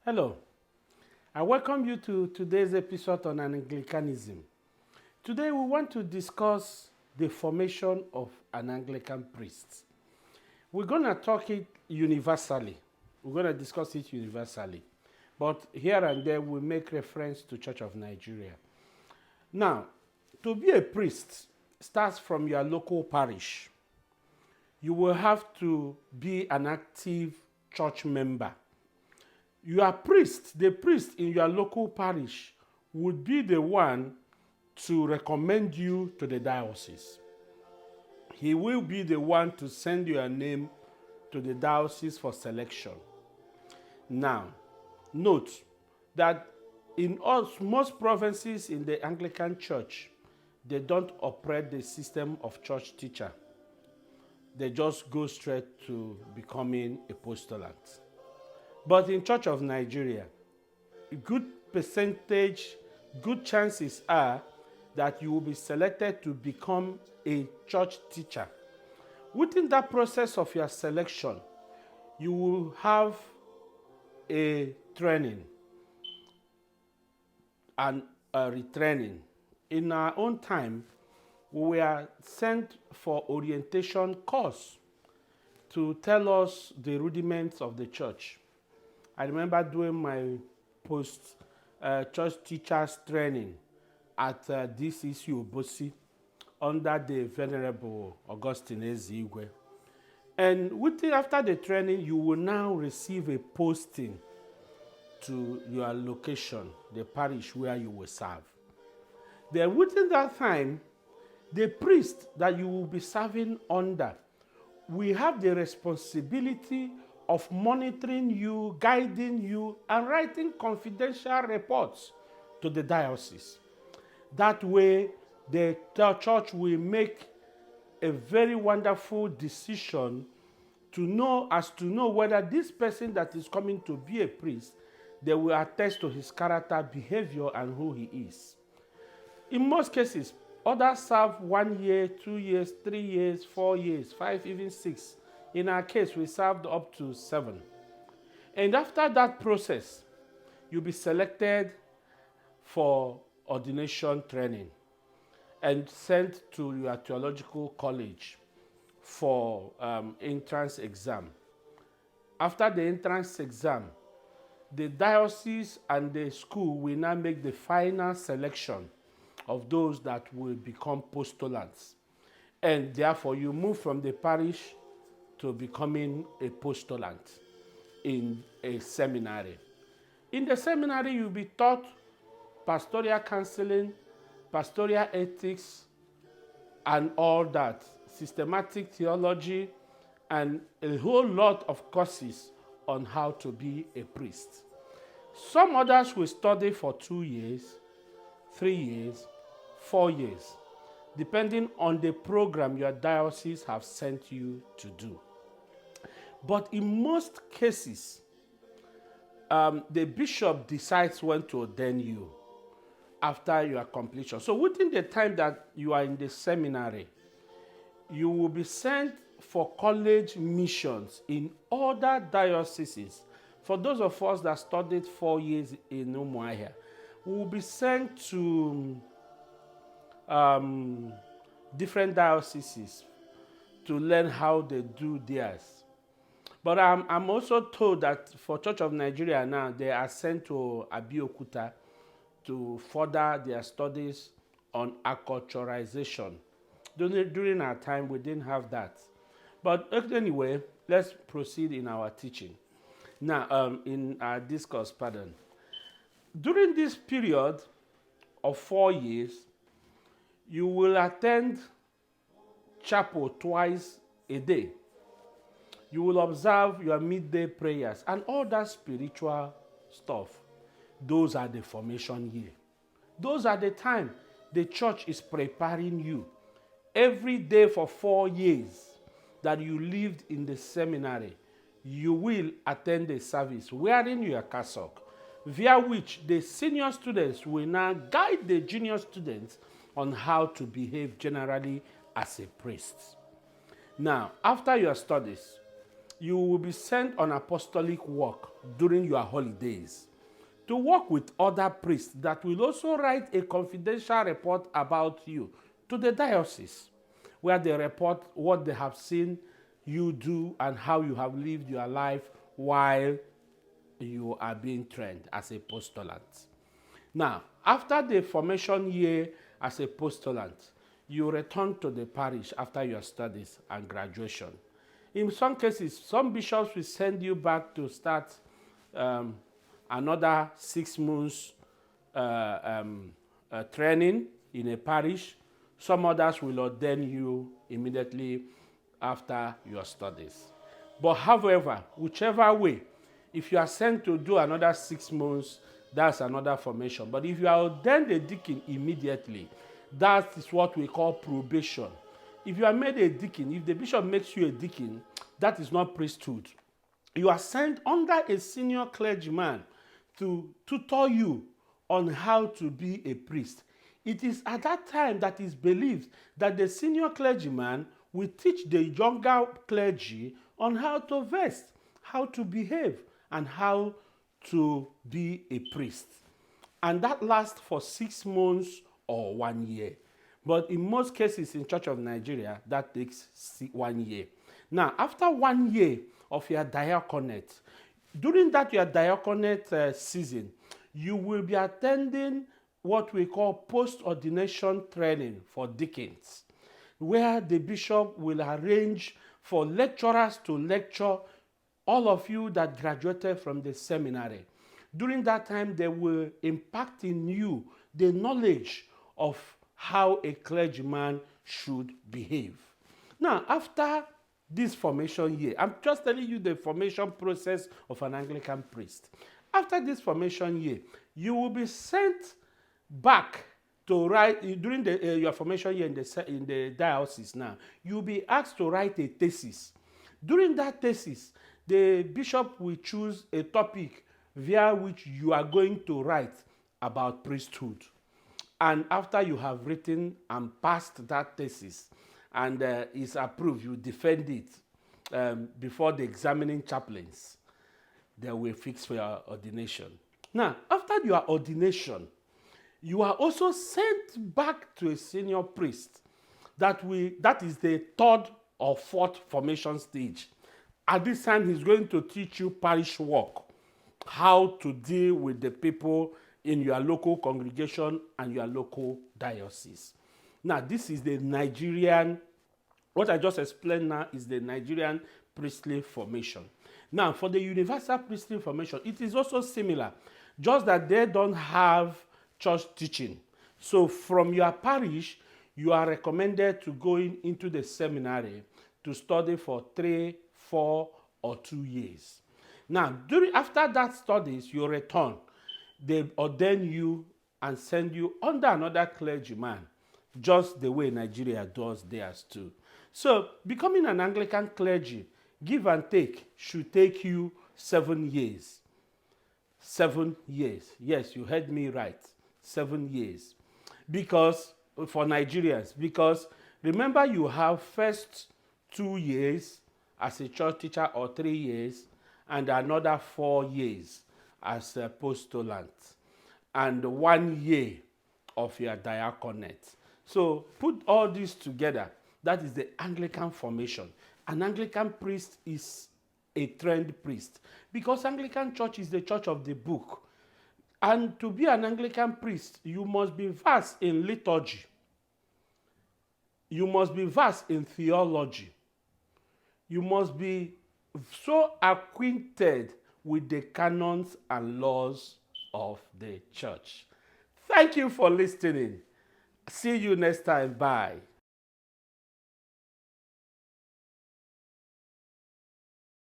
Hello, I welcome you to today's episode on Anglicanism. Today we want to discuss the formation of an Anglican priest. We're going to talk it universally. We're going to discuss it universally. But here and there we make reference to Church of Nigeria. Now, to be a priest starts from your local parish. You will have to be an active church member. Your priest, the priest in your local parish, would be the one to recommend you to the diocese. He will be the one to send your name to the diocese for selection. Now, note that in most provinces in the Anglican Church, they don't operate the system of church teacher. They just go straight to becoming a postulant. But in Church of Nigeria, a good percentage, good chances are that you will be selected to become a church teacher. Within that process of your selection, you will have a training and a retraining. In our own time, we were sent for orientation course to tell us the rudiments of the church. I remember doing my church teachers training at DCC Obosi under the Venerable Augustine Ezigwe. And after the training, you will now receive a posting to your location, the parish where you will serve. Then within that time, the priest that you will be serving under will have the responsibility of monitoring you, guiding you, and writing confidential reports to the diocese. That way, the church will make a very wonderful decision to know whether this person that is coming to be a priest, they will attest to his character, behavior, and who he is. In most cases, others serve 1 year, 2 years, 3 years, 4 years, 5, even 6. In our case, we served up to 7. And after that process, you'll be selected for ordination training and sent to your theological college for entrance exam. After the entrance exam, the diocese and the school will now make the final selection of those that will become postulants. And therefore, you move from the parish to becoming a postulant in a seminary. In the seminary, you'll be taught pastoral counseling, pastoral ethics, and all that, systematic theology, and a whole lot of courses on how to be a priest. Some others will study for 2 years, 3 years, 4 years, depending on the program your diocese have sent you to do. But in most cases, the bishop decides when to ordain you after your completion. So within the time that you are in the seminary, you will be sent for college missions in other dioceses. For those of us that studied 4 years in Umuahia, we will be sent to different dioceses to learn how they do theirs. But I'm also told that for Church of Nigeria now, they are sent to Abeokuta to further their studies on acculturation. During our time, we didn't have that. But anyway, let's proceed in our teaching. Now, in our discourse, During this period of 4 years, you will attend chapel twice a day. You will observe your midday prayers and all that spiritual stuff. Those are the formation year. Those are the time the church is preparing you. Every day for 4 years that you lived in the seminary, you will attend a service wearing your cassock, via which the senior students will now guide the junior students on how to behave generally as a priest. Now, after your studies, you will be sent on apostolic work during your holidays to work with other priests that will also write a confidential report about you to the diocese, where they report what they have seen you do and how you have lived your life while you are being trained as a postulant. Now, after the formation year as a postulant, you return to the parish after your studies and graduation. In some cases, some bishops will send you back to start another 6 months training in a parish. Some others will ordain you immediately after your studies. But however, whichever way, if you are sent to do another 6 months, that's another formation. But if you are ordained a deacon immediately, that is what we call probation. If you are made a deacon, if the bishop makes you a deacon, that is not priesthood. You are sent under a senior clergyman to tutor you on how to be a priest. It is at that time that it is believed that the senior clergyman will teach the younger clergy on how to vest, how to behave, and how to be a priest. And that lasts for 6 months or 1 year. But in most cases in Church of Nigeria, that takes 1 year. Now, after 1 year of your diaconate, during that your diaconate season, you will be attending what we call post-ordination training for deacons, where the bishop will arrange for lecturers to lecture all of you that graduated from the seminary. During that time, they will impact in you the knowledge of how a clergyman should behave. Now, after this formation year, I'm just telling you the formation process of an Anglican priest. After this formation year, you will be sent back to write, during your formation year in the diocese now, you'll be asked to write a thesis. During that thesis, the bishop will choose a topic via which you are going to write about priesthood. And after you have written and passed that thesis and is approved, you defend it before the examining chaplains. They will fix for your ordination. Now, after your ordination, you are also sent back to a senior priest. That is the 3rd or 4th formation stage. At this time, he's going to teach you parish work, how to deal with the people in your local congregation and your local diocese. Now, this is the Nigerian, what I just explained now is the Nigerian priestly formation. Now, for the universal priestly formation, it is also similar, just that they don't have church teaching. So from your parish, you are recommended to go into the seminary to study for 3, 4, or 2 years. Now, after that studies, you return. They ordain you and send you under another clergyman, just the way Nigeria does theirs too. So, becoming an Anglican clergy, give and take, should take you 7 years. 7 years. Yes, you heard me right. 7 years. Because, for Nigerians, because remember you have first 2 years as a church teacher or 3 years and another 4 years as a postulant and 1 year of your diaconate. So put all this together. That is the Anglican formation. An Anglican priest is a trained priest because Anglican church is the church of the book. And to be an Anglican priest, you must be versed in liturgy. You must be versed in theology. You must be so acquainted with the canons and laws of the church. Thank you for listening. See you next time. Bye.